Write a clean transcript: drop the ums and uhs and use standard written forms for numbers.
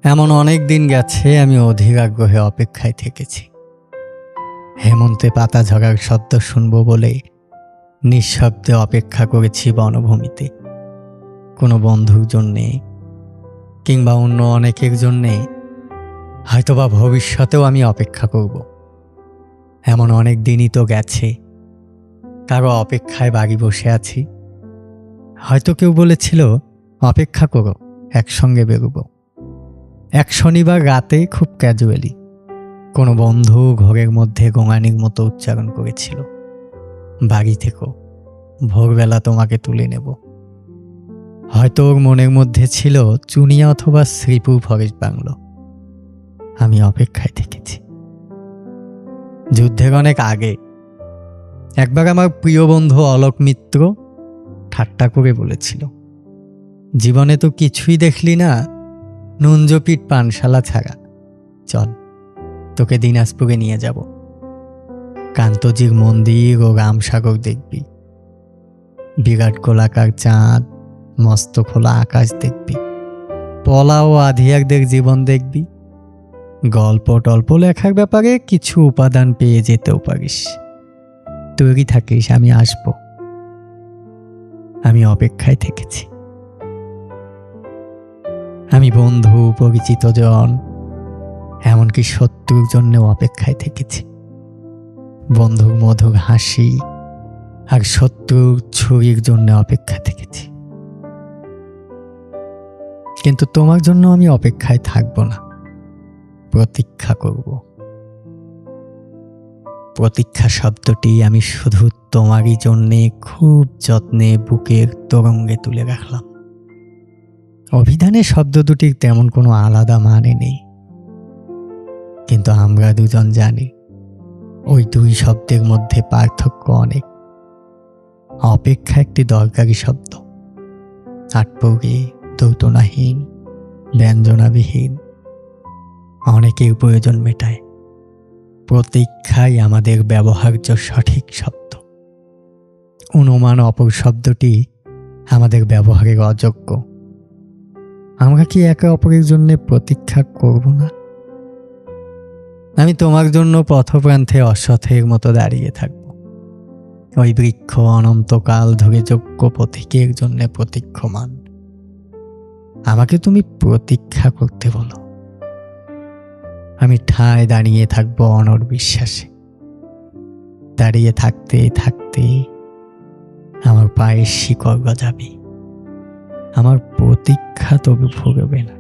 এমন অনেক দিন গেছে আমি অধীর আগ্রহে অপেক্ষায় থেকেছি। হেমন্তে পাতা ঝরার শব্দ শুনবো বলে নিঃশব্দে অপেক্ষা করেছি বনভূমিতে। কোনো বন্ধুর জন্যে কিংবা অন্য অনেকের জন্যে, হয়তোবা ভবিষ্যতেও আমি অপেক্ষা করব। এমন অনেক দিনই তো গেছে, কারো অপেক্ষায় বাড়ি বসে আছি। হয়তো কেউ বলেছিল অপেক্ষা করো, একসঙ্গে বেরোবো। এক শনিবার রাতে খুব ক্যাজুয়ালি কোনো বন্ধু ঘরের মধ্যে গোঙানির মতো উচ্চারণ করেছিল, বাড়ি থেকো, ভোরবেলা তোমাকে তুলে নেব। হয়তো ওর মনের মধ্যে ছিল চুনিয়া অথবা শ্রীপুর ফরেস্ট বাংলো। আমি অপেক্ষায় থেকেছি। যুদ্ধের অনেক আগে একবার আমার প্রিয় বন্ধু অলোক মিত্র ঠাট্টা করে বলেছিল, জীবনে তো কিছুই দেখলি না, নুনজপিট পানশালা ছাড়া, চল তোকে দিনাজপুরে নিয়ে যাব। কান্তজির মন্দির ও রামসাগর দেখবি, বিরাট গোলাকার চাঁদ, মস্ত খোলা আকাশ দেখবি, পলা ও আধিয়াকদের জীবন দেখবি। গল্প টল্প লেখার ব্যাপারে কিছু উপাদান পেয়ে যেতেও পারিস। তৈরি থাকিস, আমি আসব। আমি অপেক্ষায় থেকেছি। আমি বন্ধু, পরিচিত জন, এমনকি শত্রুর জন্যও অপেক্ষায় থেকেছি। বন্ধুর মধুর হাসি আর শত্রুর ছুরির জন্য অপেক্ষা থেকেছি। কিন্তু তোমার জন্য আমি অপেক্ষায় থাকব না, প্রতীক্ষা করব। প্রতীক্ষা শব্দটি আমি শুধু তোমারই জন্যে খুব যত্নে বুকের তরঙ্গে তুলে রাখলাম। অভিধানে শব্দ দুটির তেমন কোনো আলাদা মানে নেই, কিন্তু আমরা দুজন জানি ওই দুই শব্দের মধ্যে পার্থক্য অনেক। অপেক্ষা একটি দরকারি শব্দ, আটপৌরে, দৌতনাহীন, ব্যঞ্জনাবিহীন, অনেকের প্রয়োজন মেটায়। প্রতীক্ষাই আমাদের ব্যবহার্য সঠিক শব্দ। অনুমান অপর শব্দটি আমাদের ব্যবহারের অযোগ্য। আমরা কি একে অপরের জন্য প্রতীক্ষা করব না? আমি তোমার জন্য পথপ্রান্তে অশ্বথের মতো দাঁড়িয়ে থাকব। ওই বৃক্ষ অনন্তকাল ধরে যোগ্য পথিকের জন্য প্রতীক্ষমান। আমাকে তুমি প্রতীক্ষা করতে বলো, আমি ঠায় দাঁড়িয়ে থাকব অনড় বিশ্বাসে। দাঁড়িয়ে থাকতে থাকতে আমার পায়ের শিকড় গজাবে, আমার প্রতীক্ষা তবু ফুরবে না।